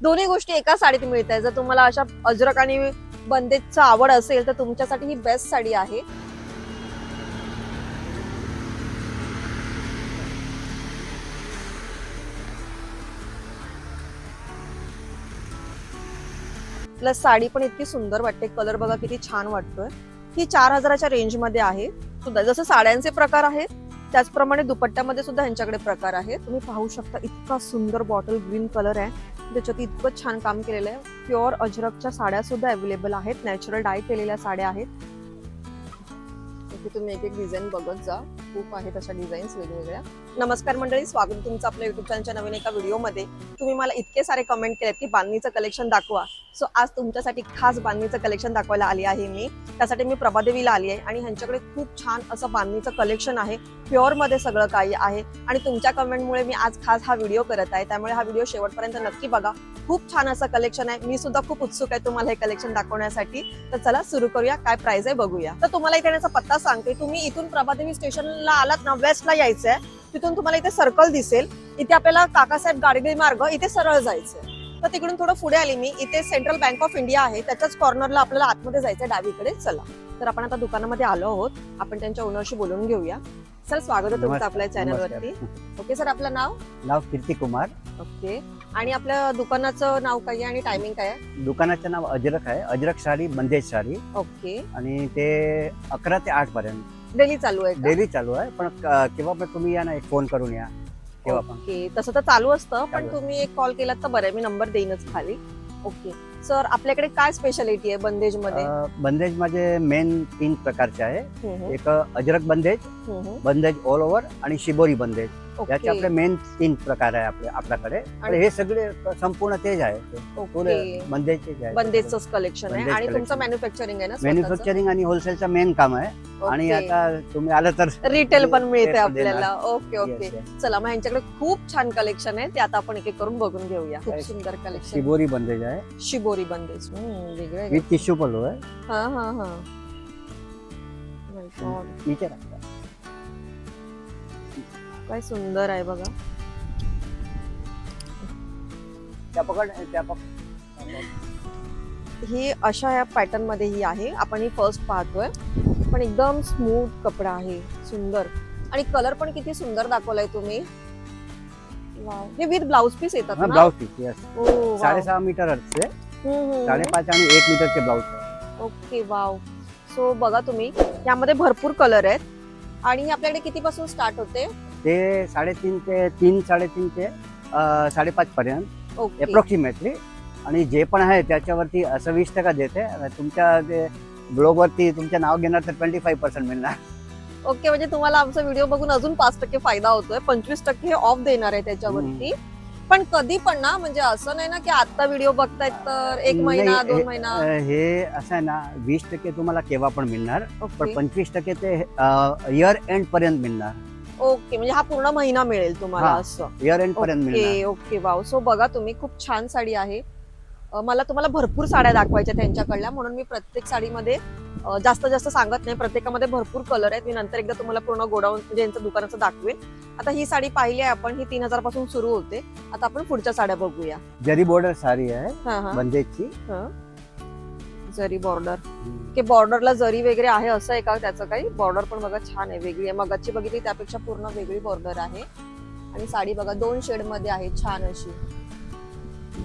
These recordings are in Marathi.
दोन्ही गोष्टी एका साडीत मिळत आहे. जर तुम्हाला अशा अजरक आणि बंदेजची आवड असेल तर तुमच्यासाठी ही बेस्ट साडी आहे. प्लस साडी पण इतकी सुंदर वाटते. कलर बघा किती छान वाटतोय. ही 4000च्या रेंज मध्ये आहे. सुद्धा जसं साड्यांचे प्रकार आहेत त्याचप्रमाणे दुपट्ट्यामध्ये सुद्धा यांच्याकडे प्रकार आहेत. तुम्ही पाहू शकता इतका सुंदर बॉटल ग्रीन कलर आहे. त्याच्यात इतकं छान काम केलेलं आहे. प्युअर अजरकच्या साड्या सुद्धा अवेलेबल आहेत. नॅचरल डाय केलेल्या साड्या आहेत. तुम्ही एक एक डिझाईन बघत जा. खूप आहेत अशा डिझाईन्स वेगवेगळ्या. नमस्कार मंडळी, स्वागत तुमचं आपल्या युट्यूब चॅनलच्या नवीन एका व्हिडिओमध्ये. तुम्ही मला इतके सारे कमेंट केलेत की बांधणीचं कलेक्शन दाखवा. सो आज तुमच्यासाठी खास बांधणीचं कलेक्शन दाखवायला आली आहे मी. त्यासाठी मी प्रभादेवीला आली आहे आणि ह्यांच्याकडे खूप छान असं बांधणीचं कलेक्शन आहे. प्युअर मध्ये सगळं काही आहे आणि तुमच्या कमेंटमुळे मी आज खास हा व्हिडिओ करत आहे. त्यामुळे हा व्हिडिओ शेवटपर्यंत नक्की बघा. खूप छान असं कलेक्शन आहे. मी सुद्धा खूप उत्सुक आहे तुम्हाला हे कलेक्शन दाखवण्यासाठी. तर चला सुरू करूया. काय प्राइस आहे बघूया. तर तुम्हाला इथे येण्याचा पत्ता सांगते. तुम्ही इथून प्रभादेवी स्टेशनला आलात ना, वेस्टला यायचंय. तिथून तुम्हाला इथे सर्कल दिसेल. इथे आपल्याला काकासाहेब गाडगे मार्ग इथे सरळ जायचंय. तर तिकडून थोडं पुढे आली मी. इथे सेंट्रल बँक ऑफ इंडिया आहे. त्याच्याच कॉर्नरला आपल्याला आतमध्ये जायचंय डावीकडे. चला तर आपण आता दुकानामध्ये आलो आहोत. आपण त्यांच्या ओनरशी बोलून घेऊया. सर स्वागत आहे तुमचं आपल्या चॅनलवरती. ओके सर, आपलं नाव? कीर्ती कुमार. ओके. आणि आपल्या दुकानाचं नाव काय आहे आणि टायमिंग काय आहे? दुकानाचं नाव अजरक आहे. अजरक साडी, बंदेज साडी. ओके. आणि ते 11 ते 8 पर्यंत डेली चालू आहे का? डेली चालू आहे. पण केव्हा पण तुम्ही या ना, एक फोन करून या केव्हा पण. ओके. तसं तर चालू असतं पण तुम्ही एक कॉल केलात तर बरं. मी नंबर देईनच खाली. ओके सर, आपल्याकडे काय स्पेशालिटी आहे बंदेज मध्ये? बंदेज मध्ये मेन 3 प्रकारचे आहे. एक अजरक बंदेज, बंदेज ऑल ओव्हर आणि शिबोरी बंदेज. याचे आपले मेन 3 प्रकार आहे आपल्याकडे. आणि हे सगळे संपूर्ण तेज आहे. बंदेजचं कलेक्शन आहे. आणि तुमचं मॅन्युफॅक्चरिंग आहे ना? मॅन्युफॅक्चरिंग आणि होलसेलचं मेन काम आहे. आणि आता तुम्ही आलं तर रिटेल पण मिळते आपल्याला. Okay okay. चला मग यांच्याकडे खूप छान कलेक्शन आहे. ते आता आपण एक एक करून बघून घेऊया. खूप सुंदर कलेक्शन. शिबोरी बंदेज आहे. शिबोरी बंदेज वेगळे विथ टिश्यू पल्लू आहे. हा हा हा. नीचे काय सुंदर आहे बघा. ही अशा या पॅटर्न मध्ये ही आहे. आपण ही फर्स्ट पाहतोय. पण एकदम स्मूथ कपडा आहे. सुंदर. आणि कलर पण किती सुंदर दाखवलाय तुम्ही. हे विथ ब्लाउज पीस येतात ना? Blouse piece. 6.5 मीटर असते. 5.5 आणि 1 मीटरचे ब्लाउज. Okay wow. सो बघा तुम्ही, यामध्ये भरपूर कलर आहेत. आणि ही आपल्याकडे कितीपासून स्टार्ट होते? ते 3.5 ते 3-3.5 ते 5.5 पर्यंत अप्रॉक्सिमेटली. आणि जे पण आहे त्याच्यावरती असं 20% देते. तुमच्या ब्लॉग वरती तुमचं नाव घेणार तर 25% मिळणार. ओके. म्हणजे तुम्हाला आमचा व्हिडिओ बघून अजून 5% फायदा होतोय. 25% हे ऑफ देणार आहे त्याच्यावरती. पण कधी पण ना, म्हणजे असं नाही ना की आता व्हिडिओ बघतायत तर 1 महिना 2 महिना. हे असं आहे ना, 20% तुम्हाला केव्हा पण मिळणार. पण 25% ते इयर एंड पर्यंत मिळणार. ओके. म्हणजे हा पूर्ण महिना मिळेल तुम्हाला असं? इयर एंड पर्यंत मिळणार. Okay wow. सो बघा तुम्ही, खूप छान साडी आहे. मला तुम्हाला भरपूर साड्या दाखवायच्या त्यांच्याकडल्या, म्हणून मी प्रत्येक साडीमध्ये जास्त सांगत नाही. प्रत्येकामध्ये भरपूर कलर आहेत. मी नंतर एकदा तुम्हाला पूर्ण गोडाऊन म्हणजे यांचं दुकानाचं दाखवेन. आता ही साडी पाहिली आहे आपण. ही 3000 पासून सुरू होते. आता आपण पुढच्या साड्या बघूया. जरी बॉर्डर साडी आहे बंदेजची. जरी बॉर्डर. की बॉर्डरला जरी वगैरे आहे असं आहे का त्याचं काही? बॉर्डर पण बघा छान आहे, वेगळी आहे. मगाची बघितली त्यापेक्षा पूर्ण वेगळी बॉर्डर आहे. आणि साडी बघा 2 शेड मध्ये आहे, छान अशी.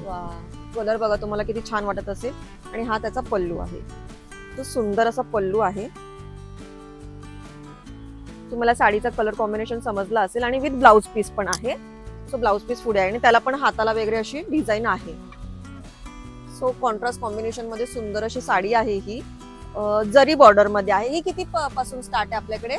वा. कलर बघा तुम्हाला किती छान वाटत असेल. आणि हा त्याचा पल्लू आहे. तो सुंदर असा पल्लू आहे. तुम्हाला साडीचा कलर कॉम्बिनेशन समजला असेल. आणि विथ ब्लाउज पीस पण आहे. सो ब्लाउज पीस पुढे आहे आणि त्याला पण हाताला वगैरे अशी डिझाईन आहे. सो कॉन्ट्रास्ट कॉम्बिनेशन मध्ये सुंदर अशी साडी आहे ही. जरी बॉर्डर मध्ये आहे. ही किती पासून स्टार्ट आहे आपल्याकडे?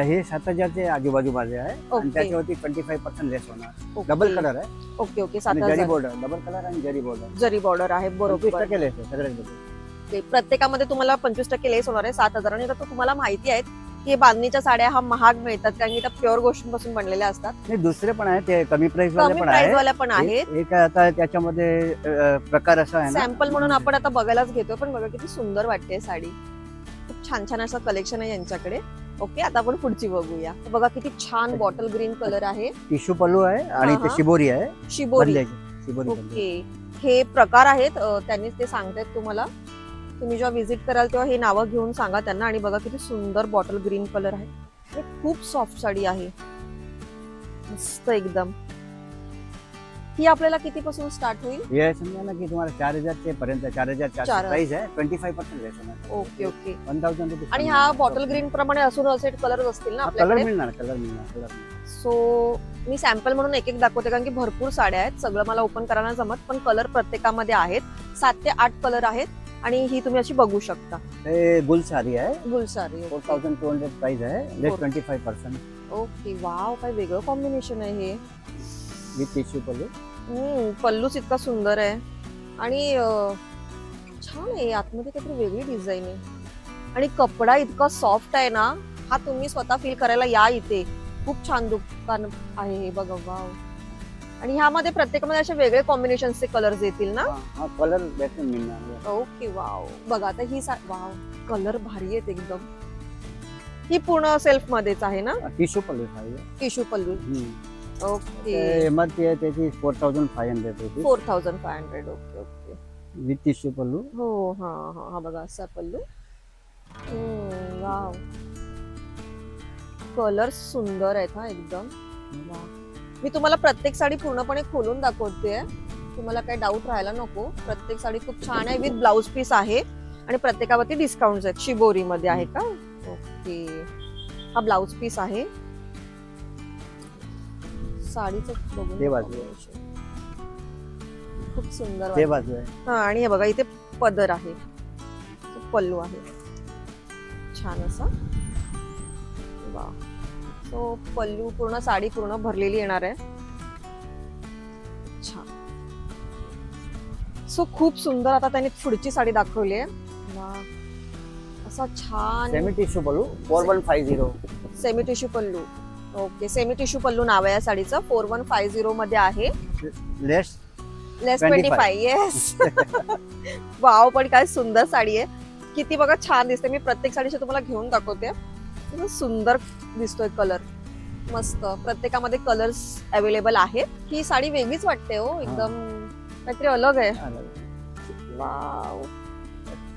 हे 7,000 आजूबाजू माझे आहे. आणि त्याच्यावरती 25% लेस होणार. डबल कलर आहे. Okay okay. 7,000 जरी बॉर्डर, डबल कलर आणि जरी बॉर्डर. जरी बॉर्डर आहे बरोबर. 25% लेस आहे सगळ्यांमध्ये. प्रत्येकामध्ये तुम्हाला 25% लेस होणार आहे 7,000. आणि आता तुम्हाला माहिती आहे की बांधणीच्या साड्या हा महाग मिळतात कारण की त्या प्युअर गोष्टींपासून बनलेल्या असतात. नाही, दुसरे पण आहे ते कमी प्राइस वाले पण आहेत. एक आता त्याच्यामध्ये प्रकार असा आहे. सॅम्पल म्हणून आपण आता बघायलाच घेतोय. पण बघा किती सुंदर वाटते साडी. खूप छान छान असं कलेक्शन आहे यांच्याकडे. ओके. आता आपण पुढची बघूया. बघा किती छान बॉटल ग्रीन कलर आहे. टिश्यू पल्लू आहे आणि ते शिबोरी आहे. शिबोरी. शिबोरी. ओके. हे प्रकार आहेत, त्यांनीच ते सांगतायत तुम्हाला. तुम्ही जेव्हा व्हिजिट कराल तेव्हा हे नावं घेऊन सांगा त्यांना. आणि बघा किती सुंदर बॉटल ग्रीन कलर आहे. हे खूप सॉफ्ट साडी आहे, मस्त एकदम. ही आपल्याला कितीपासून स्टार्ट होईल? हे समजा ना की तुम्हाला 4000 पर्यंत 4400 4,000. प्राइस आहे. 25% रेशन ओके ओके. 1000 रुपये. आणि हा बॉटल ग्रीन प्रमाणे असून असे कलर असतील ना कलर आपल्याकडे? मिळणार, कलर मिळणार. सो मी सॅम्पल म्हणून एक एक दाखवते, कारण की भरपूर साड्या आहेत, सगळं मला ओपन करायला जमत, पण कलर प्रत्येकामध्ये आहेत. 7 ते 8 कलर आहेत. आणि ही तुम्ही अशी बघू शकता. हे गुलसारी आहे. गुलसारी. 4200 प्राइस आहे. लेस 25%. ओके. वाव, काय वेगळं कॉम्बिनेशन आहे हे. विथ टिश्यू पल्लू. पल्लूच इतका सुंदर आहे. आणि छान आहे. आतमध्ये काहीतरी वेगळी डिझाईन आहे. आणि कपडा इतका सॉफ्ट आहे ना, हा तुम्ही स्वतः फील करायला या इथे. खूप छान दुकान आहे हे, बघा. वाव. आणि ह्यामध्ये प्रत्येकामध्ये असे वेगळे कॉम्बिनेशनचे कलर्स येतील ना? हा कलर भेटून मिळणार. ओके. वाव. बघा आता ही वाव, कलर भारी आहेत एकदम. ही पूर्ण सेल्फ मध्येच आहे ना? टिश्यू पल्लू आहे. टिश्यू पल्लू. ओके. एमआरपी आहे त्याची 4500 रुपये. 4500. Okay okay. विथ टिश्यू पल्लू. हो. हा हा हा, बघा असा पल्लू. वाव. कलर सुंदर आहेत हा एकदम. वाव. मी तुम्हाला प्रत्येक साडी पूर्णपणे खोलून दाखवते, तुम्हाला काही डाऊट राहायला नको. प्रत्येक साडी खूप छान आहे. विथ ब्लाउज पीस आहे. आणि प्रत्येकावरती डिस्काउंट आहेत. शिबोरी मध्ये आहे का? ओके. हा ब्लाउज पीस आहे. साडीचं बघून ते बाजू खूप सुंदर ते वाटतं. बाजू आहे. हा, आणि हे बघा इथे पदर आहे, पल्लू आहे छान असा. वा. सो पल्लू पूर्ण, साडी पूर्ण भरलेली येणार आहे. छान. सो खूप सुंदर. आता त्यांनी पुढची साडी दाखवली आहे. वा. असा छान सेमी टिश्यू पल्लू 4150. Semi tissue pallu. Okay. Semi tissue पल्लू नाव आहे या साडीचं. 4150 मध्ये आहे. लेस 25. येस. वाव, पण काय सुंदर साडी आहे. किती बघा छान दिसते. मी प्रत्येक साडीची तुम्हाला घेऊन दाखवते. सुंदर दिसतोय कलर, मस्त. प्रत्येकामध्ये कलर्स अवेलेबल आहेत. ही साडी वेगळीच वाटते हो एकदम, काहीतरी अलग आहे. वाव.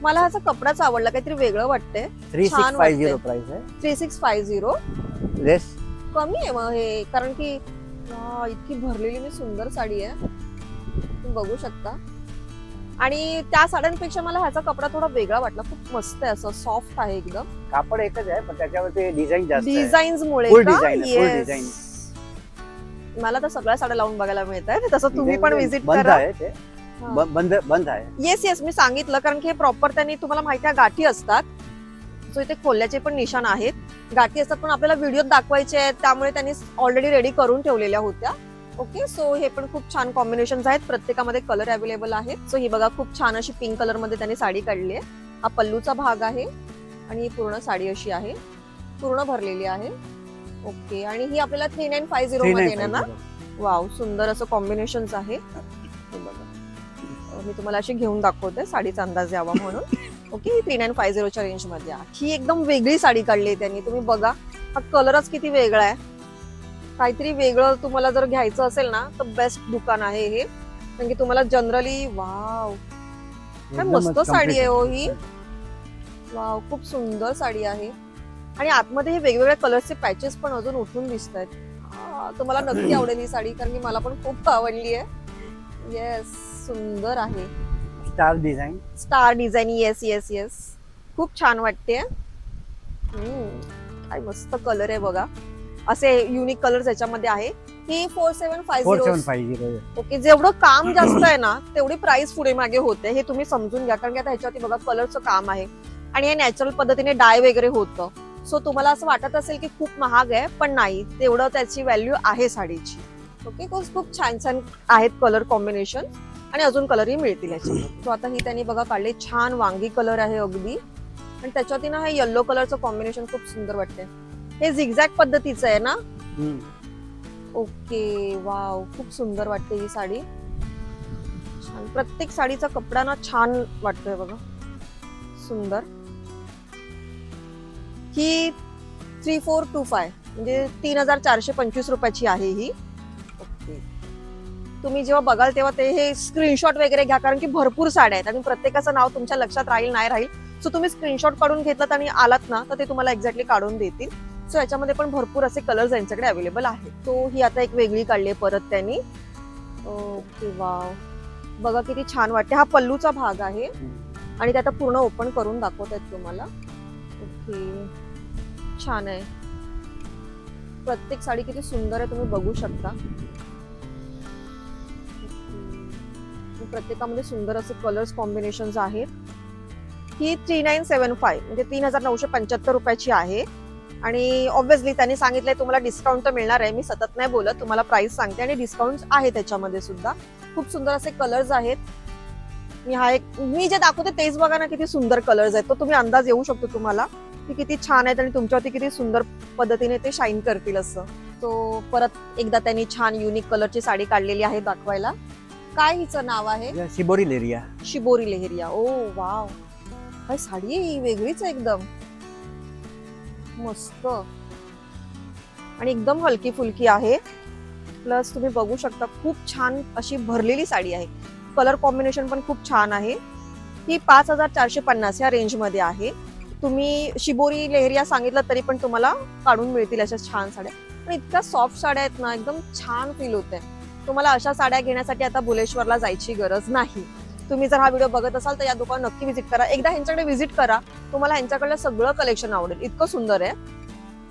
मला ह्याचा कपडाच आवडला, काहीतरी वेगळं वाटते. 3650 प्राइस आहे. 3650. लेस कमी आहे मग हे, कारण की इतकी भरलेली मी सुंदर साडी आहे, तुम्ही बघू शकता. आणि त्या साड्यांपेक्षा मला ह्याचा कपडा थोडा वेगळा वाटला. खूप मस्त आहे, असं सॉफ्ट आहे एकदम. कापड एकच आहे पण त्याच्यावरती डिझाईन जास्त आहे. डिझाईन्स मुळे फुल का? डिझाईन, फुल Yes. डिझाईन. मला तर सगळ्या साड्या लावून बघायला मिळत आहेत. तसं तुम्ही पण व्हिजिट बंद करा. आहे ते. बंद आहे. येस येस, मी सांगितलं, कारण की हे प्रॉपर त्यांनी, तुम्हाला माहिती आहे, गाठी असतात. सो इथे खोल्याचे पण निशाण आहेत. गाठी असतात पण आपल्याला व्हिडिओत दाखवायचे आहेत, त्यामुळे त्यांनी ऑलरेडी रेडी करून ठेवलेल्या होत्या. ओके. सो हे पण खूप छान कॉम्बिनेशन आहेत. प्रत्येकामध्ये कलर अवेलेबल आहेत. सो ही बघा खूप छान अशी पिंक कलर मध्ये त्यांनी साडी काढली आहे. हा पल्लूचा भाग आहे. आणि ही पूर्ण साडी अशी आहे, पूर्ण भरलेली आहे. ओके. आणि ही आपल्याला 3950 मध्ये येणार ना? वाव, सुंदर असं कॉम्बिनेशन आहे. हे बघा, मी तुम्हाला अशी घेऊन दाखवते साडीचा अंदाज यावा म्हणून. ओके. ही 3950च्या रेंज मध्ये आहे. ही एकदम वेगळी साडी काढली आहे त्यांनी. तुम्ही बघा, हा कलरच किती वेगळा आहे. काहीतरी वेगळं तुम्हाला जर घ्यायचं असेल ना, तर बेस्ट दुकान आहे हे. कारण की तुम्हाला जनरली, वाव, काय मस्त साडी आहे हो ही. वाव, खूप सुंदर साडी आहे. आणि आतमध्ये हे वेगवेगळ्या कलरचे पॅचेस पण अजून उठून दिसत आहेत. तुम्हाला नक्की आवडेल ही साडी, कारण की मला पण खूप आवडली आहे. येस, सुंदर आहे. Star design. Star design. Yes yes yes, खूप छान वाटते. काय मस्त कलर आहे बघा. असे युनिक कलर याच्यामध्ये आहे. ही 4750. ओके. जेवढं काम जास्त आहे ना, तेवढी प्राइस पुढे मागे होते, हे तुम्ही समजून घ्या. कारण की आता ह्याच्यावरती बघा कलरचं काम आहे. आणि हे नॅचरल पद्धतीने डाय वगैरे होतं. सो तुम्हाला असं वाटत असेल की खूप महाग आहे, पण नाही, तेवढं त्याची व्हॅल्यू आहे साडीची. ओके. खूप छान छान आहेत कलर कॉम्बिनेशन. आणि अजून कलरही मिळतील याच्यामध्ये. सो आता ही त्यांनी बघा काढले, छान वांगी कलर आहे अगदी. आणि त्याच्यावरती ना हे येल्लो कलरचं कॉम्बिनेशन खूप सुंदर वाटते. हे झिगझॅग पद्धतीचं आहे ना? ओके. वाव, खूप सुंदर वाटते ही साडी. छान. प्रत्येक साडीचा कपडा ना छान वाटतोय बघा, सुंदर. ही 3425 म्हणजे 3425 रुपयाची आहे ही. ओके. तुम्ही जेव्हा बघाल तेव्हा ते हे स्क्रीनशॉट वगैरे घ्या, कारण की भरपूर साड्या आहेत आणि प्रत्येकाचं नाव तुमच्या लक्षात राहील नाही राहील. सो तुम्ही स्क्रीनशॉट काढून घेतलात आणि आलात ना तर ते तुम्हाला एक्झॅक्टली काढून देतील. सो याच्यामध्ये पण भरपूर असे कलर्स यांच्याकडे अवेलेबल आहेत. तो ही आता एक वेगळी काढली परत त्यांनी. ओके वाव, बघा किती छान वाटते. हा पल्लूचा भाग आहे आणि ते आता पूर्ण ओपन करून दाखवत आहेत तुम्हाला. ओके, छान आहे. प्रत्येक साडी किती सुंदर आहे तुम्ही बघू शकता. प्रत्येकामध्ये सुंदर असे कलर्स कॉम्बिनेशन्स आहेत. ही 3975 म्हणजे 3975 रुपयाची आहे. आणि ऑब्व्हियसली त्यांनी सांगितलंय तुम्हाला डिस्काउंट तर मिळणार आहे. मी सतत नाही बोलत, तुम्हाला प्राइस सांगते आणि डिस्काउंट आहे त्याच्यामध्ये सुद्धा. खूप सुंदर असे कलर्स आहेत. मी जे दाखवते तेच बघा ना किती सुंदर कलर्स आहेत. तो तुम्ही अंदाज येऊ शकतो तुम्हाला की किती छान आहेत आणि तुमच्यावरती किती सुंदर पद्धतीने ते शाईन करतील असं. तो परत एकदा त्यांनी छान युनिक कलरची साडी काढलेली आहे दाखवायला. काय हिचं नाव आहे? शिबोरी लेहरिया. शिबोरी लेहरिया. ओ वाव, काय साडी आहे ही, वेगळीच आहे एकदम, मस्त आणि एकदम हलकी फुलकी आहे. प्लस तुम्ही बघू शकता खूप छान अशी भरलेली साडी आहे. कलर कॉम्बिनेशन पण खूप छान आहे. ही 5450 या रेंज मध्ये आहे. तुम्ही शिबोरी लेहरिया सांगितलं तरी पण तुम्हाला काढून मिळतील अशा छान साड्या. पण इतक्या सॉफ्ट साड्या आहेत ना, एकदम छान फील होते. तुम्हाला अशा साड्या घेण्यासाठी आता बुलेश्वरला जायची गरज नाही. तुम्ही जर हा व्हिडिओ बघत असाल तर या दुकान नक्की व्हिजिट करा. एकदा ह्यांच्याकडे व्हिजिट करा, तुम्हाला ह्यांच्याकडलं सगळं कलेक्शन आवडेल. इतकं सुंदर आहे.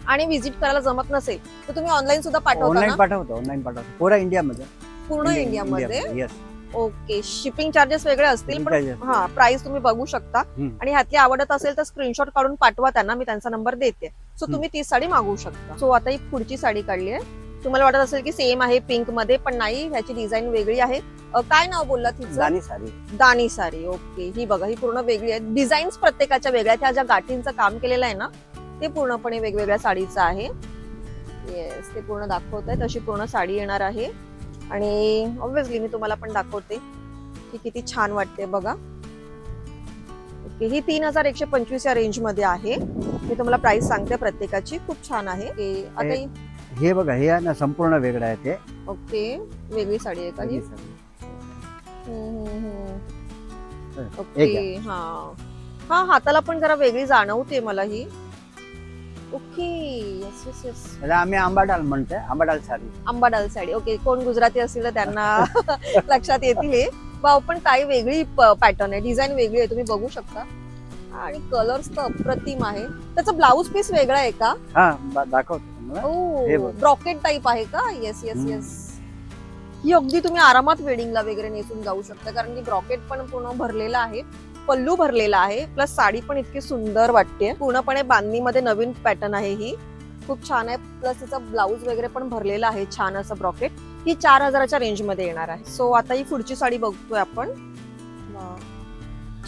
आणि व्हिजिट करायला जमत नसेल तर तुम्ही ऑनलाईन सुद्धा पाठवता ऑनलाईन ना? पाठवतो पूर्ण इंडियामध्ये. पूर्ण इंडियामध्ये. येस. ओके, शिपिंग चार्जेस वेगळे असतील पण हा प्राइस तुम्ही बघू शकता. आणि ह्यातली आवडत असेल तर स्क्रीनशॉट काढून पाठवा त्यांना, मी त्यांचा नंबर देते. सो तुम्ही ती साडी मागवू शकता. सो आता ही पुढची साडी काढली आहे. तुम्हाला वाटत असेल की सेम आहे पिंक मध्ये, पण नाही, ह्याची डिझाईन वेगळी आहे. काय नाव बोलला तिचं? दानी साडी. दानी साडी. ओके, ही बघा, ही पूर्ण वेगळी आहे. डिझाईन्स प्रत्येकाच्या वेगळ्या आहेत. ह्या ज्या गाठींचं काम केलेलं आहे ना ते पूर्णपणे वेगवेगळ्या साडीचं आहे. येस, ते पूर्ण दाखवत आहेत. अशी पूर्ण साडी येणार आहे. आणि ऑब्व्हियसली मी तुम्हाला पण दाखवते की किती छान वाटते बघा. ओके, ही 3125 या रेंज मध्ये आहे. मी तुम्हाला प्राइस सांगते प्रत्येकाची. खूप छान आहे. आता हे बघा, हे आहे ना संपूर्ण वेगळं आहे ते. ओके, वेगळी साडी आहे का ही? ओके, हा हा, हाताला पण जरा वेगळी जाणवते मला ही. Okay, yes yes yes. आम्ही आंबाडाल म्हणतोय, आंबाडाल साडी. आंबाडाल साडी. ओके, कोण गुजराती असतील तर त्यांना लक्षात येतील हे. वाव, पण काही वेगळी पॅटर्न आहे, डिझाईन वेगळी आहे, तुम्ही बघू शकता. आणि कलर्स तर अप्रतिम आहे. त्याचा ब्लाऊज पीस वेगळा आहे का? हा, दाखवतो. ओ, ब्रॉकेट टाइप आहे का? Yes yes yes. ही अगदी तुम्ही आरामात वेडिंगला वगैरे नेसून जाऊ शकता, कारण की ब्रॉकेट पण पूर्ण भरलेला आहे, पल्लू भरलेला आहे, प्लस साडी पण इतकी सुंदर वाटते. पूर्णपणे बांधणीमध्ये नवीन पॅटर्न आहे ही. खूप छान आहे. प्लस तिचा ब्लाऊज वगैरे पण भरलेला आहे छान असं ब्रॉकेट. ही 4000च्या रेंज मध्ये येणार आहे. सो आता ही पुढची साडी बघतोय आपण.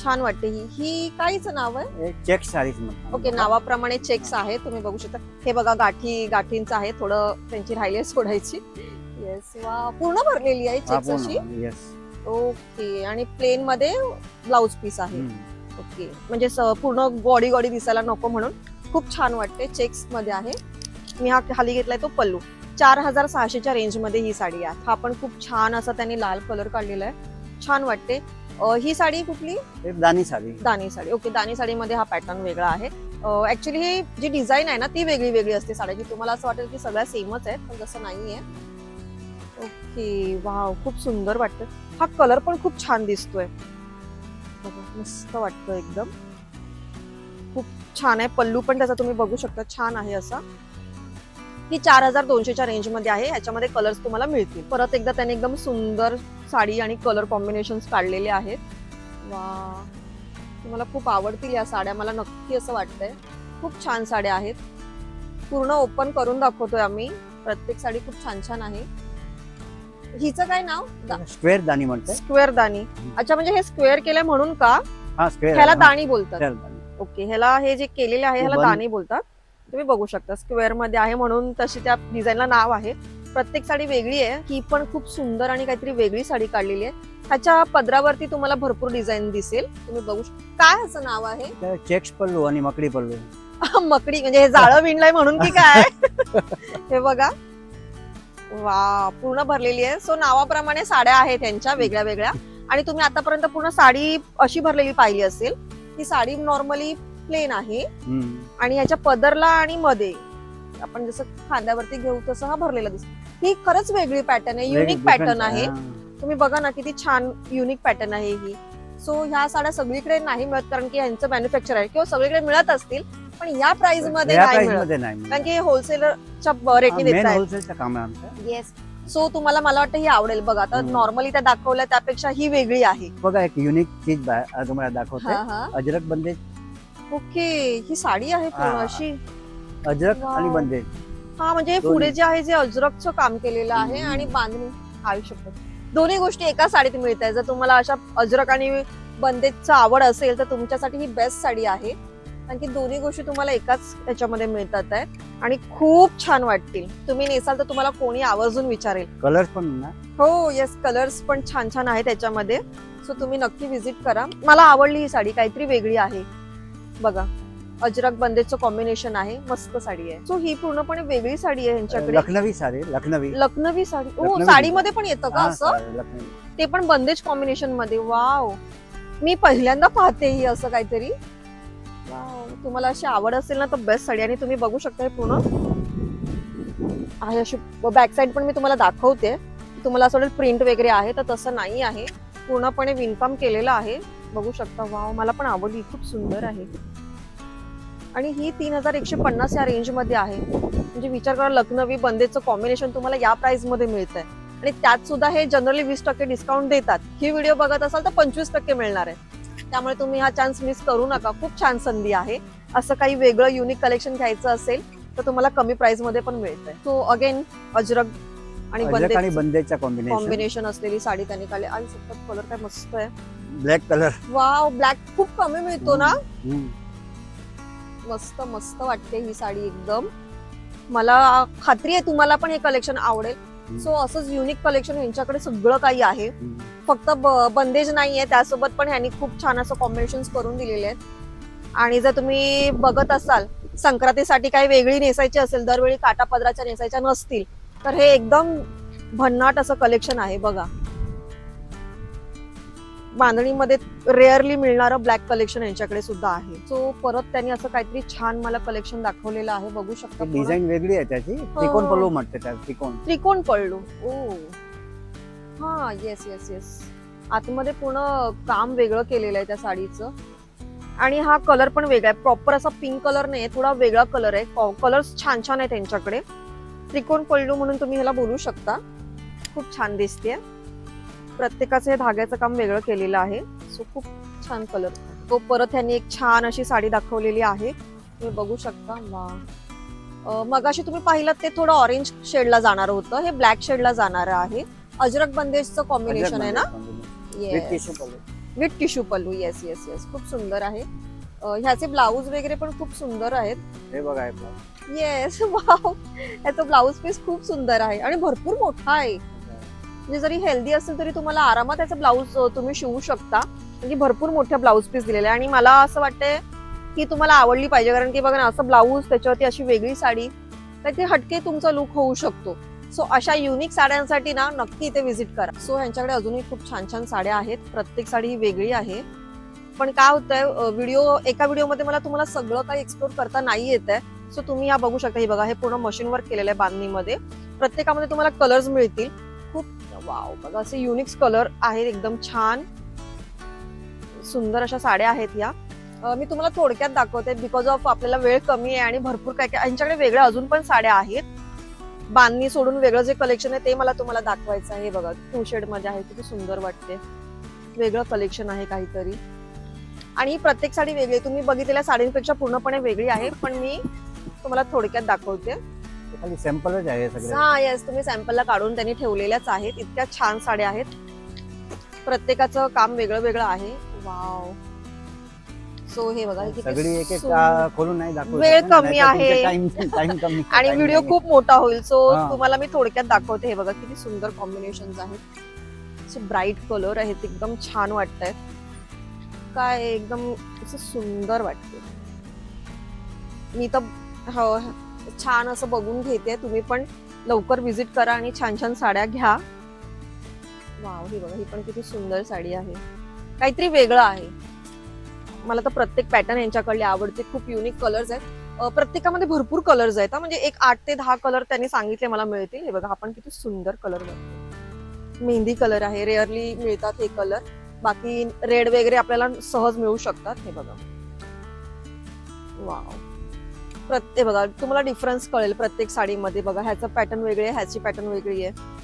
छान वाटते ही. ही काहीच नाव आहे? चेक साडी. ओके, नावाप्रमाणे चेक्स आहे, तुम्ही बघू शकता. हे बघा, गाठींचं आहे, थोडं त्यांची राहिली सोडायची. येस, वा, पूर्ण भरलेली आहे चेक्स अशी. ओके, आणि प्लेन मध्ये ब्लाऊज पीस आहे. ओके, म्हणजे पूर्ण बॉडी दिसायला नको म्हणून खूप छान वाटते. चेक्स मध्ये आहे. मी हा खाली घेतलाय तो पल्लू. 4600च्या रेंज मध्ये ही साडी आहे. हा पण खूप छान असा त्यांनी लाल कलर काढलेला आहे, छान वाटते. ही साडी कुठली? दानी साडी. दानी साडी. ओके, दानी साडीमध्ये हा पॅटर्न वेगळा आहे. ऍक्च्युली ही जी डिझाईन आहे ना ती वेगळी वेगळी असते साड्याची. तुम्हाला असं वाटेल की सगळ्या सेमच आहेत, पण तसं नाहीये. ओके, वाव, खूप सुंदर वाटतं. हा कलर पण खूप छान दिसतोय, मस्त वाटतं एकदम. खूप छान आहे. पल्लू पण त्याचा तुम्ही बघू शकता, छान आहे असा. ही 4200च्या रेंज मध्ये आहे. ह्याच्यामध्ये कलर्स तुम्हाला मिळतील. परत एकदा त्याने एकदम सुंदर साडी आणि कलर कॉम्बिनेशन काढलेले आहेत. वा, तुम्हाला खूप आवडतील या साड्या, मला नक्की असं वाटतंय. खूप छान साड्या आहेत. पूर्ण ओपन करून दाखवतोय आम्ही. प्रत्येक साडी खूप छान छान आहे. हिचं काय नाव? स्क्वेअर दानी म्हणते. स्क्वेअर दानी. अच्छा, म्हणजे हे स्क्वेअर केलंय म्हणून का? हा, स्क्वेअर. ह्याला दाणी बोलतात. ओके, ह्याला हे जे केलेले आहे ह्याला दाणी बोलतात. तुम्ही बघू शकता, स्क्वेअर मध्ये आहे म्हणून तशी त्या डिझाईनला नाव आहे. प्रत्येक साडी वेगळी आहे. ही पण खूप सुंदर आणि काहीतरी वेगळी साडी काढलेली आहे. ह्याच्या पदरावरती तुम्हाला भरपूर डिझाईन दिसेल, तुम्ही बघू शकता. काय ह्याचं नाव आहे? चेक्स पल्लू आणि मकडी पल्लू. मकडी म्हणजे हे जाळं विणलंय म्हणून की काय? हे बघा, वा, पूर्ण भरलेली आहे. सो नावाप्रमाणे साड्या आहेत त्यांच्या वेगळ्या वेगळ्या. आणि तुम्ही आतापर्यंत पूर्ण साडी अशी भरलेली पाहिली असेल. ही साडी नॉर्मली प्लेन आहे आणि ह्याच्या पदरला आणि मध्ये आपण जसं खांद्यावरती घेऊ तसं हा भरलेला दिसतो. ही खरंच वेगळी पॅटर्न आहे, युनिक पॅटर्न आहे. तुम्ही बघा ना किती छान युनिक पॅटर्न आहे ही. सो ह्या साड्या सगळीकडे नाही मिळत कारण की ह्यांचं मॅन्युफॅक्चर आहे, किंवा सगळीकडे मिळत असतील पण या प्राइस मध्ये नाही मिळत कारण की होलसेलरच्या रेटने देत आहेत. येस. सो तुम्हाला मला वाटतं ही आवडेल. बघा आता नॉर्मली त्या दाखवल्या त्यापेक्षा ही वेगळी आहे. बघा एक युनिक चीज तुम्हाला दाखवते. अजरक बंदेज. ओके, ही साडी आहे पूर्ण अशी अजरक आणि बंदेज. हा, म्हणजे पुढे जे आहे जे अजरकचं काम केलेलं आहे आणि बांधणी आयुष्यभर दोन्ही गोष्टी एका साडीत मिळत आहे. जर तुम्हाला अशा अजरक आणि बंदेजची आवड असेल तर तुमच्यासाठी ही बेस्ट साडी आहे, कारण की दोन्ही गोष्टी तुम्हाला एकाच याच्यामध्ये मिळतात आहेत आणि खूप छान वाटतील. तुम्ही नेसाल तर तुम्हाला कोणी आवर्जून विचारेल. कलर्स पण ना? हो, येस, कलर्स पण छान छान आहेत त्याच्यामध्ये. सो तुम्ही नक्की विजिट करा. मला आवडली ही साडी, काहीतरी वेगळी आहे. बघा, अजरक बंदेजचं कॉम्बिनेशन आहे, मस्त साडी आहे. सो ही पूर्णपणे वेगळी साडी आहे यांच्याकडे. लखनवी साडी. लखनवी साडी. ओ, साडीमध्ये पण येतं का असं? ते पण बंदेज कॉम्बिनेशन मध्ये. वाव, मी पहिल्यांदा पाहते ही असं काहीतरी. वाव, तुम्हाला अशी आवड असेल ना तर बेस्ट साडी. आणि तुम्ही बघू शकता हे पूर्ण आहे अशी बॅक साईड पण मी तुम्हाला दाखवते. तुम्हाला असं वाटेल प्रिंट वगैरे आहे, तर तसं नाही आहे. पूर्णपणे विणकाम केलेलं आहे, बघू शकता. वाव, मला पण आवडली, खूप सुंदर आहे. आणि ही 3150 या रेंज मध्ये आहे. म्हणजे विचार करा, लखनवी बंदेजचं कॉम्बिनेशन तुम्हाला या प्राइस मध्ये मिळतंय आणि त्यात सुद्धा हे जनरली 20% डिस्काउंट देतात. ही व्हिडिओ बघत असाल तर 25% मिळणार आहे. त्यामुळे तुम्ही हा चान्स मिस करू नका. खूप छान संधी आहे. असं काही वेगळं युनिक कलेक्शन घ्यायचं असेल तर तुम्हाला कमी प्राइस मध्ये पण मिळतंय. सो अगेन अजरक आणि बंदेजच्या कॉम्बिनेशन असलेली साडी त्यांनी काढली. आणि सतत कलर काय मस्त आहे, ब्लॅक कलर. वाव, ब्लॅक खूप कमी मिळतो ना. मस्त मस्त वाटते ही साडी एकदम. मला खात्री आहे तुम्हाला पण हे कलेक्शन आवडेल. सो असंच युनिक कलेक्शन यांच्याकडे सगळं काही आहे. फक्त बंदेज नाहीये, त्यासोबत पण ह्यांनी खूप छान असं कॉम्बिनेशन करून दिलेले आहेत. आणि जर तुम्ही बघत असाल संक्रांतीसाठी काही वेगळी नेसायची असेल, दरवेळी काटा पदराच्या नेसायच्या नसतील, तर हे एकदम भन्नाट असं कलेक्शन आहे. बघा, बांधणीमध्ये रेअरली मिळणारं ब्लॅक कलेक्शन यांच्याकडे सुद्धा आहे. सो परत त्यांनी असं काहीतरी छान मला कलेक्शन दाखवलेलं आहे, बघू शकता. डिझाईन वेगळी आहे त्याची. त्रिकोण पल्लू म्हणते त्याला. त्रिकोण पल्लू. ओ हा, येस येस येस. आतमध्ये पूर्ण काम वेगळं केलेलं आहे त्या साडीचं. आणि हा कलर पण वेगळा आहे. प्रॉपर असा पिंक कलर नाही, थोडा वेगळा कलर आहे. कलर्स छान छान आहे त्यांच्याकडे. त्रिकोण पल्लू म्हणून तुम्ही ह्याला बोलू शकता. खूप छान दिसते. प्रत्येकाचं हे धाग्याचं काम वेगळं केलेलं आहे. सो खूप छान कलर. तो परत त्यांनी एक छान अशी साडी दाखवलेली आहे, तुम्ही बघू शकता. वा, मगाशी तुम्ही पाहिलं ते थोडं ऑरेंज शेडला जाणार होतं, हे ब्लॅक शेडला जाणार आहे. अजरक बंदेजचं कॉम्बिनेशन आहे ना. With tissue pallu. Yes yes yes, खूप सुंदर आहे. ह्याचे ब्लाऊज वगैरे पण खूप सुंदर आहेत. हे बघा. येस, वाव, ह्याचा ब्लाऊज पीस खूप सुंदर आहे आणि भरपूर मोठा आहे. म्हणजे जरी हेल्दी असेल तरी तुम्हाला आरामात त्याचा ब्लाऊज तुम्ही शिवू शकता. म्हणजे भरपूर मोठ्या ब्लाऊज पीस दिलेले आहे. आणि मला असं वाटतंय की तुम्हाला आवडली पाहिजे, कारण की बघा ना, असं ब्लाऊज त्याच्यावरती अशी वेगळी साडी, तर ते हटके तुमचा लुक होऊ शकतो. सो अशा युनिक साड्यांसाठी ना नक्की इथे व्हिजिट करा. सो ह्यांच्याकडे अजूनही खूप छान छान साड्या आहेत. प्रत्येक साडी ही वेगळी आहे. पण काय होतंय, एका व्हिडिओमध्ये मला तुम्हाला सगळं काही एक्सप्लोर करता नाही येत आहे. सो तुम्ही या बघू शकता. ही बघा, हे पूर्ण मशीन वर्क केलेलं आहे बांधणीमध्ये. प्रत्येकामध्ये तुम्हाला कलर्स मिळतील. खूप वाव, बघा असे युनिक कलर आहेत, एकदम छान सुंदर अशा साड्या आहेत या. मी तुम्हाला थोडक्यात दाखवते बिकॉज ऑफ आपल्याला वेळ कमी आहे आणि भरपूर काय काय यांच्याकडे वेगळ्या अजून पण साड्या आहेत. बांधणी सोडून वेगळं जे कलेक्शन आहे ते मला तुम्हाला दाखवायचं आहे. बघा, 2 शेड मध्ये आहे, किती सुंदर वाटते. वेगळं कलेक्शन आहे काहीतरी. आणि प्रत्येक साडी वेगळी आहे. तुम्ही बघितलेल्या साडींपेक्षा पूर्णपणे वेगळी आहे, पण मी तुम्हाला थोडक्यात दाखवते. खाली सॅम्पलच आहे सगळे. हा, येस, तुम्ही सॅम्पलला काढून त्यांनी ठेवलेल्याच आहेत. इतक्या छान साड्या आहेत. प्रत्येकाचं काम वेगळं वेगळं आहे. वाव. सो हे बघा, सगळी एक एक खोलून नाही दाखवू, वेळ कमी आहे टाइम कमी आणि व्हिडिओ खूप मोठा होईल. सो तुम्हाला मी थोडक्यात दाखवते. हे बघा, किती सुंदर कॉम्बिनेशन आहेत. असे ब्राईट कलर आहेत, एकदम छान वाटतंय. काय एकदम असं सुंदर वाटते. मी तर छान असं बघून घेते. तुम्ही पण लवकर व्हिजिट करा आणि छान छान साड्या घ्या. वाव, ही बघा, ही पण किती सुंदर साडी आहे. काहीतरी वेगळं आहे. मला तर प्रत्येक पॅटर्न यांच्याकडले आवडते. खूप युनिक कलर्स आहेत. प्रत्येकामध्ये भरपूर कलर्स आहेत. म्हणजे एक 8 ते 10 कलर त्यांनी सांगितले मला मिळतील. हे बघा, हा पण किती सुंदर कलर बघतो. मेहंदी कलर आहे. रेअरली मिळतात हे कलर. बाकी रेड वगैरे आपल्याला सहज मिळू शकतात. हे बघा, वाव. प्रत्येक बघा, तुम्हाला डिफरन्स कळेल प्रत्येक साडीमध्ये. बघा, ह्याचं पॅटर्न वेगळे आहे, ह्याची पॅटर्न वेगळी आहे.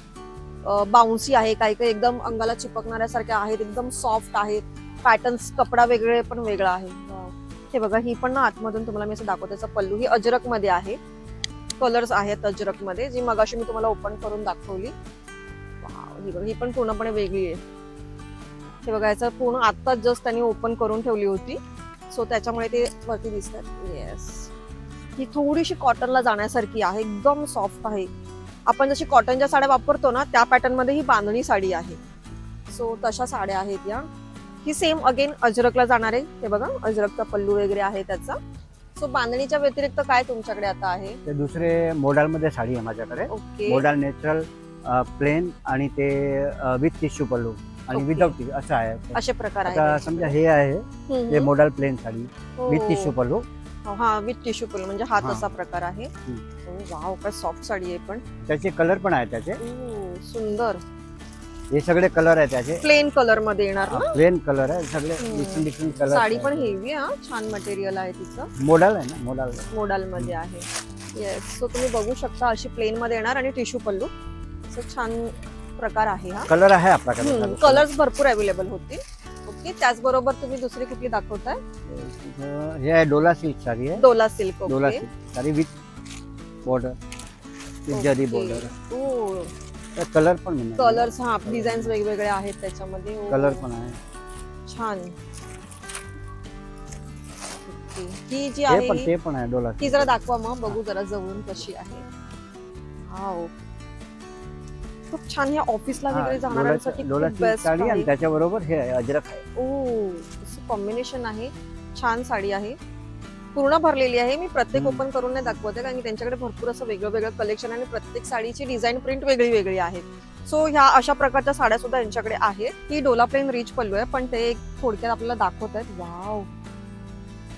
बाउन्सी आहे, काही काही एकदम अंगाला चिपकणाऱ्यासारखे आहेत, एकदम सॉफ्ट आहेत. पॅटर्न्स, कपडा वेगळे पण वेगळा आहे. वाव. हे बघा, ही पण ना आतमधून तुम्हाला मी असं दाखवते. त्याचा पल्लू ही अजरक मध्ये आहे. कलर्स आहेत अजरक मध्ये, जी मगाशी मी तुम्हाला ओपन करून दाखवली. वाव, ही बघा, ही पण पूर्णपणे वेगळी आहे. हे बघा, याचं पूर्ण आत्ताच जस्ट त्यांनी ओपन करून ठेवली होती, सो त्याच्यामुळे ते वरती दिसतात. येस, ही थोडीशी कॉटनला जाण्यासारखी आहे. एकदम सॉफ्ट आहे. आपण जशी कॉटनच्या साड्या वापरतो ना, त्या पॅटर्न मध्ये ही बांधणी साडी आहे. सो तशा साड्या आहेत या. ही सेम अगेन अजरकला जाणार आहे. हे बघा, अजरकचा पल्लू वगैरे आहे त्याचा. सो बांधणीच्या व्यतिरिक्त काय तुमच्याकडे आता आहे? ते दुसरे मोडाल मध्ये साडी आहे माझ्याकडे. ओके, मोडाल नॅचरल प्लेन आणि ते विथ टिश्यू पल्लू आणि Okay. विदाउट असं आहे. असे प्रकार आता आहेत. समजा हे आहे ते modal plain sari with tissue pallu. हा, विथ टिश्यू पल्लू म्हणजे हा हा. तसा प्रकार आहे. वाव, काय सॉफ्ट साडी आहे. पण त्याचे कलर पण आहे त्याचे. सुंदर. हे सगळे कलर आहे त्याचे. प्लेन कलर मध्ये येणार ना? प्लेन कलर आहे सगळे. Different different colour. साडी पण हेवी आहे. छान मटेरियल आहे तिचं. मोडाल आहे ना, मोडाल. मोडाल मध्ये आहे. येस, सो तुम्ही बघू शकता अशी प्लेन मध्ये येणार आणि टिश्यू पल्लू. असं छान प्रकार आहे हा. कलर आहे आपल्याकडे. कलर्स भरपूर अवेलेबल होते. ओके, त्याचबरोबर तुम्ही दुसरी कुठली दाखवताय? हे आहे डोला सिल्क साडी आहे. Dola silk. Dola silk sari with border, with जरी बॉर्डर. कलर पण मिळणार. कलर्स, हा, डिझाईन्स वेगवेगळे आहेत त्याच्यामध्ये. कलर पण आहे छान. ही जी हे आहे पण, ते पण आहे डोला. ती जरा दाखवा मग बघू जरा जवळून कशी आहे. वाव, खूप छान. हे ऑफिसला वगैरे जाणाऱ्यांसाठी डोला खूप सिल्क बेस्ट साडी आणि आहे. त्याच्याबरोबर हे आहे अजरक आहे. ओ, असं कॉम्बिनेशन आहे. छान साडी आहे. पूर्ण भरलेली आहे. मी प्रत्येक ओपन करून नाही दाखवते, कारण की त्यांच्याकडे भरपूर असं वेगळं वेगळं कलेक्शन आणि प्रत्येक साडीची डिझाईन प्रिंट वेगळी वेगळी आहे. सो ह्या अशा प्रकारच्या साड्या सुद्धा यांच्याकडे आहेत. ही डोला प्लेन रिच पल्लू आहे, पण ते एक थोडक्यात आपल्याला दाखवत आहेत. वाव,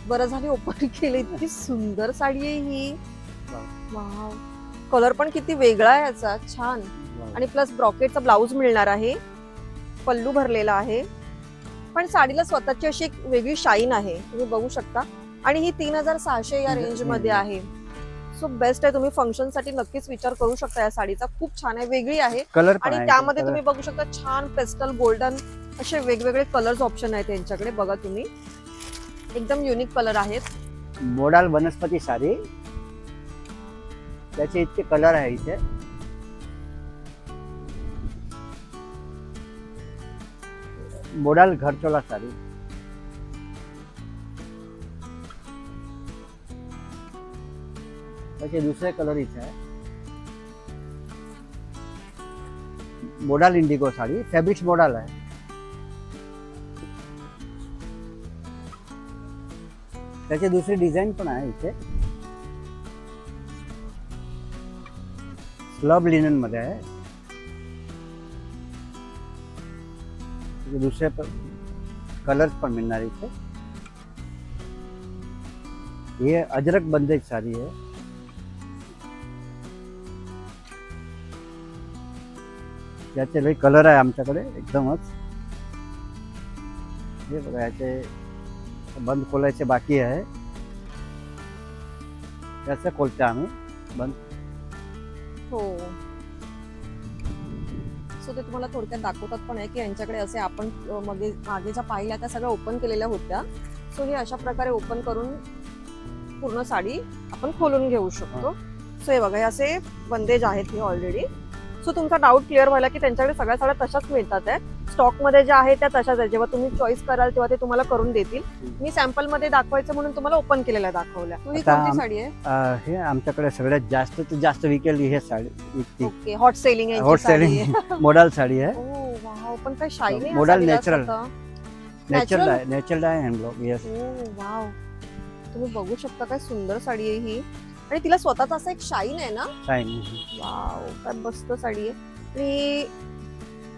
बरं झाली ओपन केली. इतकी सुंदर साडी आहे ही. वाव, कलर पण किती वेगळा आहे याचा. छान. आणि प्लस ब्रॉकेटचा ब्लाऊज मिळणार आहे. पल्लू भरलेला आहे. पण साडीला स्वतःची अशी एक वेगळी शाईन आहे, तुम्ही बघू शकता. आणि ही 3600 या रेंज मध्ये आहे. सो बेस्ट आहे. तुम्ही फंक्शन साठी नक्कीच विचार करू शकता या साडीचा. खूप छान आहे, वेगळी आहे. कलर आणि त्यामध्ये तुम्ही बघू शकता छान पेस्टल, गोल्डन असे वेगवेगळे कलर्स ऑप्शन आहेत यांच्याकडे. बघा तुम्ही, एकदम युनिक कलर आहेत. मोडाल वनस्पती साडी, त्याचे इतके कलर आहे इथे. मोडाल घरचोला साडी. त्याचे दुसरे कलर इथे आहे. Modal Indigo sari, fabrics modal आहे. त्याची दुसरी डिझाईन पण आहे इथे. स्लब लिनन मध्ये आहे. दुसरे कलर्स पण मिळणार इथे. हे अजरक बंदेज साडी आहे. याचे लई कलर आहे आमच्याकडे एकदमच. हे बघा, याचे बंद खोलायचे बाकी आहे. त्याचं खोलते आम्ही बंद. हो, सो ते तुम्हाला थोडक्यात दाखवतात पण आहे की यांच्याकडे असे आपण मागे ज्या पाहिल्या त्या सगळ्या ओपन केलेल्या होत्या. सो हे अशा प्रकारे ओपन करून पूर्ण साडी आपण खोलून घेऊ शकतो. सो हे बघा, हे असे बंदेज आहेत हे ऑलरेडी. सो तुमचा डाऊट क्लिअर व्हायला की त्यांच्याकडे सगळ्या साड्या तशाच मिळतात आहे. स्टॉक मध्ये ज्या आहेत त्या तशाच आहेत. जेव्हा तुम्ही चॉईस कराल तेव्हा ते तुम्हाला करून देतील. मी सॅम्पल मध्ये दाखवायचं म्हणून तुम्हाला ओपन केलेल्या दाखवल्या. ही कोणती साडी आहे? हे आमच्याकडे सगळ्यात जास्त विकेल हे साडी विकती. ओके, हॉट सेलिंग आहे. हॉट सेलिंग मोडाल साडी आहे. ओ वाव, पण काय शाईन आहे. मोडाल नॅचरल आहे हँडब्लॉक. येस. ओ वाव, तुम्ही बघू शकता काय सुंदर साडी आहे ही. आणि तिला स्वतःच असं एक शाईन आहे ना. शाईन. वाव, काय मस्त साडी आहे. आणि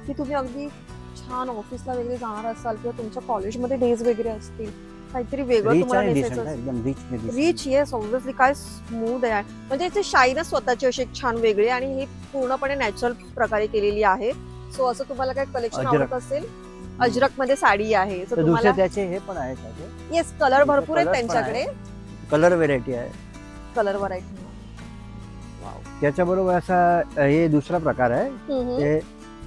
ती तुम्ही अगदी छान ऑफिसला वगैरे जाणार असाल किंवा तुमच्या कॉलेजमध्ये डेज वगैरे असतील, काहीतरी वेगळं रिच तुम्हाला आणि नेसायचं decent आहे, असेल. एकदम रिच, येस ऑब्व्हियसली. काय स्मूथ आहे म्हणजे याची शाईनच स्वतःची अशी एक छान वेगळी आहे आणि ही पूर्णपणे नॅचरल प्रकारे केलेली आहे. सो असं तुम्हाला काय कलेक्शन अजरक. आवडत असेल, अजरक मध्ये साडी आहे. सो तर तुम्हाला दुसरे त्याचे हे पण आहेत त्याचे येस, कलर भरपूर आहेत colours पण त्यांच्याकडे. कलर व्हेरायटी आहे. Colour variety. वाव. त्याच्याबरोबर असा हे दुसरा प्रकार आहे, ते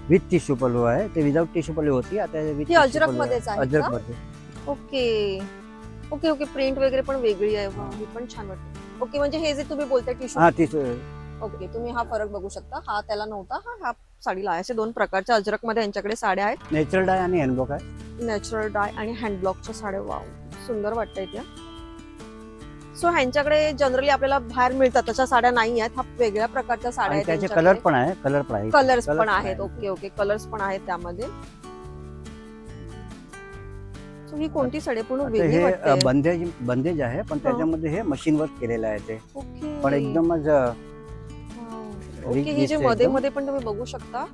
विथ टिश्यू पल्लू आहे. ते विदाउट टिश्यू पल्लू होती, आता with ही tissue अजरक पल्लू मध्येच आहे का? अजरक मध्ये. Okay okay okay. प्रिंट वगैरे पण वेगळी आहे. वाव, ही पण छान वाटते. ओके, म्हणजे हे जे तुम्ही बोलताय टिश्यू, हा टिश्यू. ओके, तुम्ही हा फरक बघू शकता. हा त्याला नव्हता, हा साडीला आहे. असे दोन प्रकारच्या अजरक मध्ये यांच्याकडे साड्या आहेत. नॅचरल डाय आणि हँडबॉक आहे. नॅचरल डाय आणि हँडब्लॉकच्या साड्या. वाव, सुंदर वाटतंय त्या. सो ह्यांच्याकडे जनरली आपल्याला बाहेर मिळतात तशा साड्या नाही आहेत. हा वेगळ्या प्रकारच्या साड्या आणि आहेत त्याचे त्यांच्याकडे. कलर पण आहे. कलर पण आहे. कलर्स Colours पण पण आहेत. आहेत. ओके ओके, कलर्स पण आहेत त्यामध्ये. So ही कोणती साडी आहे? पूर्ण आता वेगळी हे वाटते. बंदेज आहे, पण त्याच्यामध्ये हे मशीन वर्क केलेलं आहे ते. ओके. पण एकदमच ओके, rich ही जे दिसते मध्ये एकदम. मध्ये पण तुम्ही बघू शकता.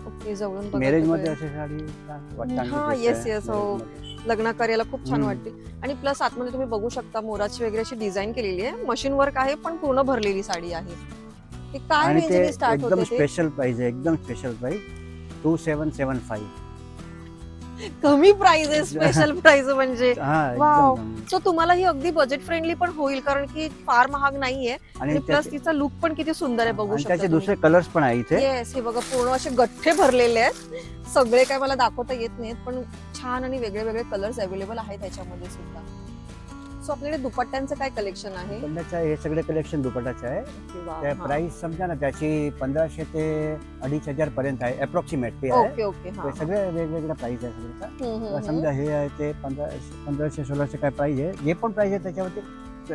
ओके, जवळून बघा मॅरेज तुम्ही. मध्ये अशी साडी वाटते. हा, yes, yes, हो. लग्न कार्याला खूप छान हम्म. वाटते. आणि प्लस आतमध्ये तुम्ही बघू शकता मोराची वगैरे अशी डिझाईन केलेली आहे. मशीन वर्क आहे, पण पूर्ण भरलेली साडी आहे. ते काय आणि ते रेंजने स्टार्ट एकदम होते? ते स्पेशल प्राइस आहे. एकदम स्पेशल प्राइस 2775. कमी प्राइस आहे, स्पेशल प्राइस म्हणजे. हा वाव. एकदम. सो तुम्हाला ही अगदी बजेट फ्रेंडली पण होईल, कारण की फार महाग नाहीये. आणि आणि प्लस तिचा लुक पण किती सुंदर आहे, बघू शकता त्याचे तुम्ही. दुसरे कलर्स पण आहे इथे. येस, हे बघा पूर्ण असे गठ्ठे भरलेले आहेत. सगळे काय मला दाखवता येत नाहीत, पण छान आणि वेगळे वेगळे कलर्स अवेलेबल आहेत त्याच्यामध्ये सुद्धा. सो आपल्याकडे दुपट्ट्यांचं काय कलेक्शन आहे? दुपट्ट्याचं हे सगळे कलेक्शन दुपट्टाचे आहे. वाव, त्या हा. प्राइस समजा ना त्याची 1500 ते 2500 पर्यंत आहे अप्रॉक्सिमेटली आहे. ओके ओके, हा. ते सगळे वेगवेगळ्या प्राइस आहे सगळ्याचा. हम्म, हम्म, समजा हे आहे ते 1500 1600 काय प्राइस आहे. जे पण प्राइस आहे त्याच्यावरती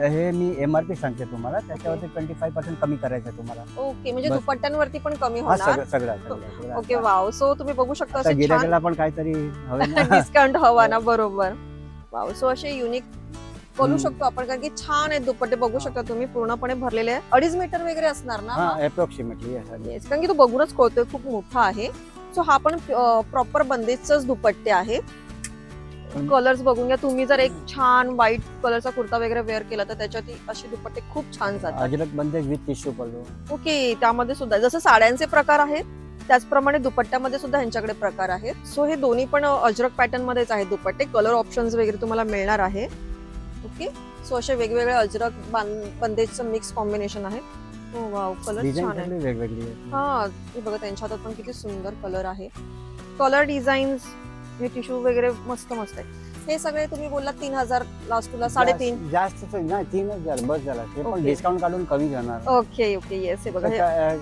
हे मी एमआरपी सांगते तुम्हाला, त्याच्यावरती 25% कमी करायचं आहे तुम्हाला. ओके, म्हणजे बस. दुपट्ट्यांवरती पण कमी हा होणार. सगळं. Okay, wow. सो तुम्ही बघू शकता आता असे छान गिरायकाला पण काहीतरी हवे ना. डिस्काउंट हवा ना, बरोबर. वाव, सो असे युनिक बोलू हम्म. शकतो आपण, कारण की छान आहेत दुपट्टे. बघू शकता तुम्ही पूर्णपणे भरलेले आहे. 2.5 मीटर वगैरे असणार ना? हा हा? अप्रॉक्सिमेटली. Yes, कारण की तो बघूनच कळतोय खूप मोठा आहे. सो हा पण प्रॉपर बंदेजच दुपट्टे आहे. कलर्स बघून घ्या तुम्ही. जर एक छान व्हाईट कलरचा कुर्ता वगैरे वेअर केला तर त्याच्यात असे दुपट्टे खूप छान जातात. Ajrak Bandhej with tissue pallu. Okay, त्यामध्ये सुद्धा जसं साड्यांचे प्रकार आहेत त्याचप्रमाणे दुपट्ट्यामध्ये सुद्धा ह्यांच्याकडे प्रकार आहेत. सो हे दोन्ही पण अजरक पॅटर्न मध्येच आहेत दुपट्टे. कलर ऑप्शन्स वगैरे तुम्हाला मिळणार आहे. ओके, सो असे वेगवेगळे अजरक बंदेजचं मिक्स कॉम्बिनेशन आहे. हो, वाव, कलर डिझाईन छान आहे. सगळे वेगवेगळी आहे. हा, हे बघा त्यांच्या हातात पण किती सुंदर कलर आहे. कलर डिझाईन्स, हे टिश्यू वगैरे मस्त मस्त आहे. हे सगळे तुम्ही बोलला 3000 लास्ट तुला 3.5. जास्त नाही 3000 बस झाला. ते पण ओके. डिस्काउंट काढून कमी जाणार. ओके ओके, येस, हे बघा हे.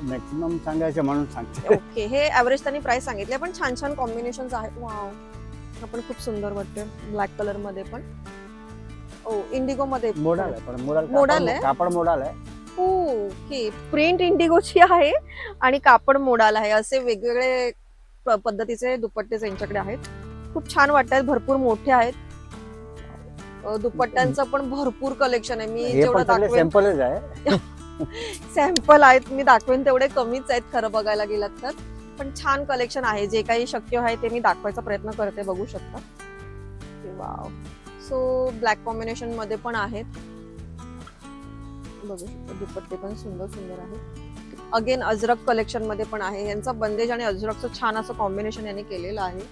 मॅक्सिमम सांगायचं म्हणून सांगते. ओके, हे ऍव्हरेज त्यांनी प्राइस सांगितले, पण छान छान कॉम्बिनेशन आहेत. वाव, हा पण खूप सुंदर वाटते. ब्लॅक कलर मध्ये पण. ओ, इंडिगो मध्ये मोडाल आहे, पण मोडाल आहे? कापड मोडाल आहे. ओके, प्रिंट इंडिगोची आहे आणि कापड मोडाल आहे. असे वेगवेगळे पद्धतीचे दुपट्टे यांच्याकडे आहेत. खूप छान वाटतात, भरपूर मोठे आहेत. दुपट्ट्यांचं पण भरपूर कलेक्शन आहे. मी हे जेवढं पण सगळे दाखवेन सॅम्पलच आहे. सॅम्पल आहेत, मी दाखवेन तेवढे कमीच आहेत खरं बघायला गेलात तर. पण छान कलेक्शन आहे. जे काही शक्य आहे ते मी दाखवायचा प्रयत्न करते, बघू शकता. वाव, सो ब्लॅक कॉम्बिनेशन मध्ये पण आहेत. बघू शकता दुपट्टे पण सुंदर सुंदर आहेत. अगेन अजरक कलेक्शन मध्ये पण आहे. यांचा बंदेज आणि अजरकचं छान असं कॉम्बिनेशन यांनी केलेलं आहे.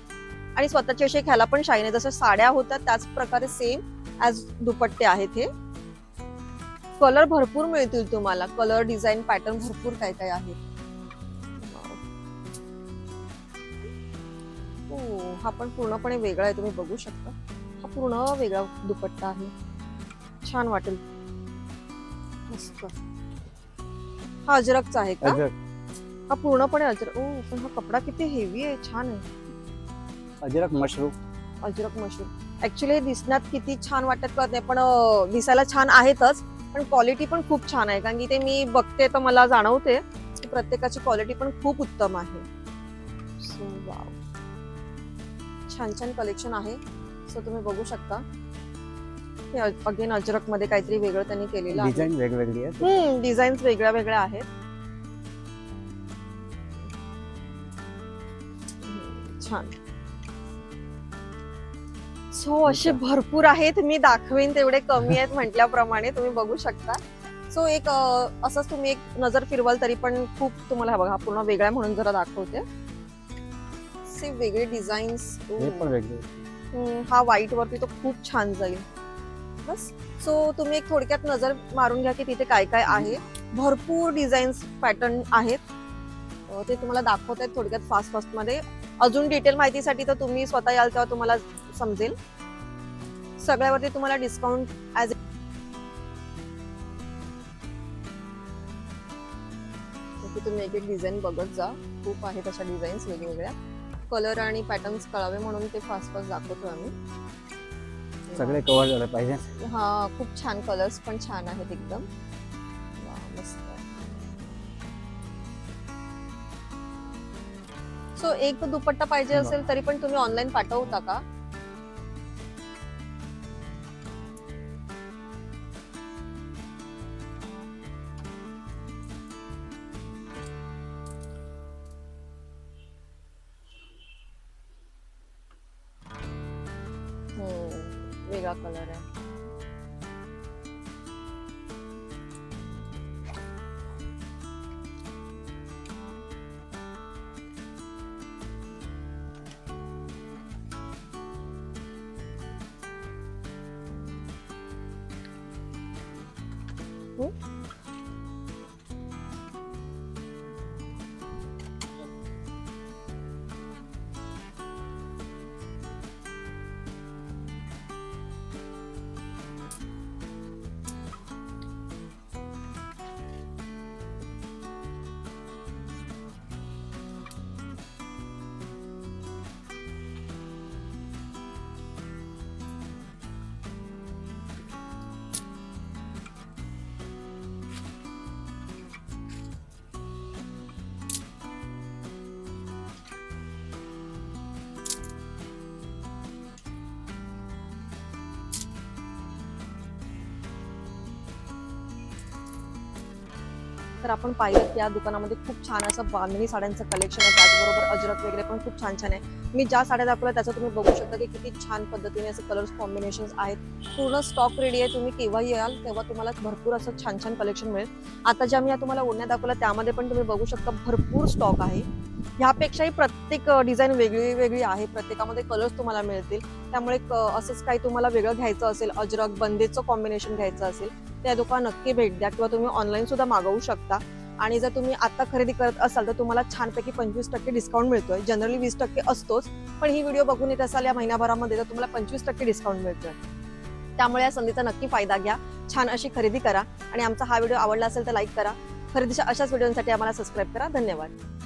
आणि स्वतःची अशी ह्याला पण शाईन आहे. जसं साड्या होत्या त्याच प्रकारे सेम ॲज दुपट्टे आहेत हे. कलर भरपूर मिळतील तुम्हाला. कलर, डिझाईन, पॅटर्न भरपूर काय काय आहेत. हा पण पूर्णपणे वेगळा आहे, तुम्ही बघू शकता. हा पूर्ण वेगळा दुपट्टा आहे. छान वाटेल, मस्त. हा अजरकचा आहे का? अजरक. हा पूर्णपणे अजरक. ओ, पण हा कपडा किती हेवी आहे, छान आहे. Ajrak mushroom. Ajrak mushroom. Actually दिसण्यात किती छान वाटत कळत नाही, पण दिसायला छान आहेतच. पण क्वालिटी पण खूप छान आहे, कारण की ते मी बघते तर मला जाणवते की प्रत्येकाची क्वालिटी पण खूप उत्तम आहे. सो वाव, छान छान कलेक्शन आहे. सो तुम्ही बघू शकता. अगेन अजरक मध्ये काहीतरी वेगळं त्यांनी केलेलं आहे. डिझाईन वेगवेगळी आहे. डिझाईन्स वेगळ्या वेगळ्या आहेत. छान. सो असे भरपूर आहेत, मी दाखवेन तेवढे कमी आहेत म्हटल्याप्रमाणे तुम्ही बघू शकता. सो एक असंच तुम्ही एक नजर फिरवाल तरी पण खूप तुम्हाला बघा पूर्ण वेगळा म्हणून जरा दाखवते. वेगळे डिझाईन्स. हे पण वेगळे. हा व्हाईट वरती तो खूप छान जाईल. बस. सो तुम्ही एक थोडक्यात नजर मारून घ्या की तिथे काय काय आहे. भरपूर डिझाईन्स पॅटर्न आहेत, ते तुम्हाला दाखवत आहेत थोडक्यात फास्ट मध्ये. अजून डिटेल माहितीसाठी तर तुम्ही स्वतः याल तेव्हा तुम्हाला समजेल. सगळ्यावरती तुम्हाला डिस्काउंट ऍज तुम्ही एक एक डिझाईन बघत जा. खूप आहेत अशा डिझाईन्स वेगवेगळ्या. कलर आणि पॅटर्न्स कळावे म्हणून ते फास्ट दाखवतो आम्ही. सगळे कव्हर झाले पाहिजे. हा, खूप छान कलर्स पण छान आहेत एकदम. मस्त. सो एक दुपट्टा पाहिजे असेल तरी पण तुम्ही ऑनलाईन पाठवता का? वेगळा कलर आहे. तर आपण पाहिलं की या दुकानामध्ये खूप छान असं बांधणी साड्यांचं कलेक्शन आहे. त्याचबरोबर अजरक वगैरे पण खूप छान छान आहे. मी ज्या साड्या दाखवल्या त्याचं तुम्ही बघू शकता की किती छान पद्धतीने असे कलर्स कॉम्बिनेशन्स आहेत. पूर्ण स्टॉक रेडी आहे. तुम्ही केव्हाही याल तेव्हा तुम्हाला भरपूर असं छान छान कलेक्शन मिळेल. आता ज्या मी तुम्हाला ओढण्या दाखवल्या त्यामध्ये पण तुम्ही बघू शकता भरपूर स्टॉक आहे. ह्यापेक्षाही प्रत्येक डिझाईन वेगळी वेगळी आहे. प्रत्येकामध्ये कलर्स तुम्हाला मिळतील. त्यामुळे असंच काही तुम्हाला वेगळं घ्यायचं असेल, अजरक बंदेजचं कॉम्बिनेशन घ्यायचं असेल, त्या दुकान नक्की भेट द्या किंवा तुम्ही ऑनलाईन सुद्धा मागवू शकता. आणि जर तुम्ही आता खरेदी करत असाल तर तुम्हाला छानपैकी 25% डिस्काउंट मिळतोय. जनरली 20% असतोच, पण ही व्हिडिओ बघून येत असाल या महिनाभरामध्ये तर तुम्हाला 25% डिस्काउंट मिळतोय. त्यामुळे या संधीचा नक्की फायदा घ्या. छान अशी खरेदी करा आणि आमचा हा व्हिडिओ आवडला असेल तर लाईक करा. खरेदीच्या अशाच व्हिडिओसाठी आम्हाला सबस्क्राईब करा. धन्यवाद.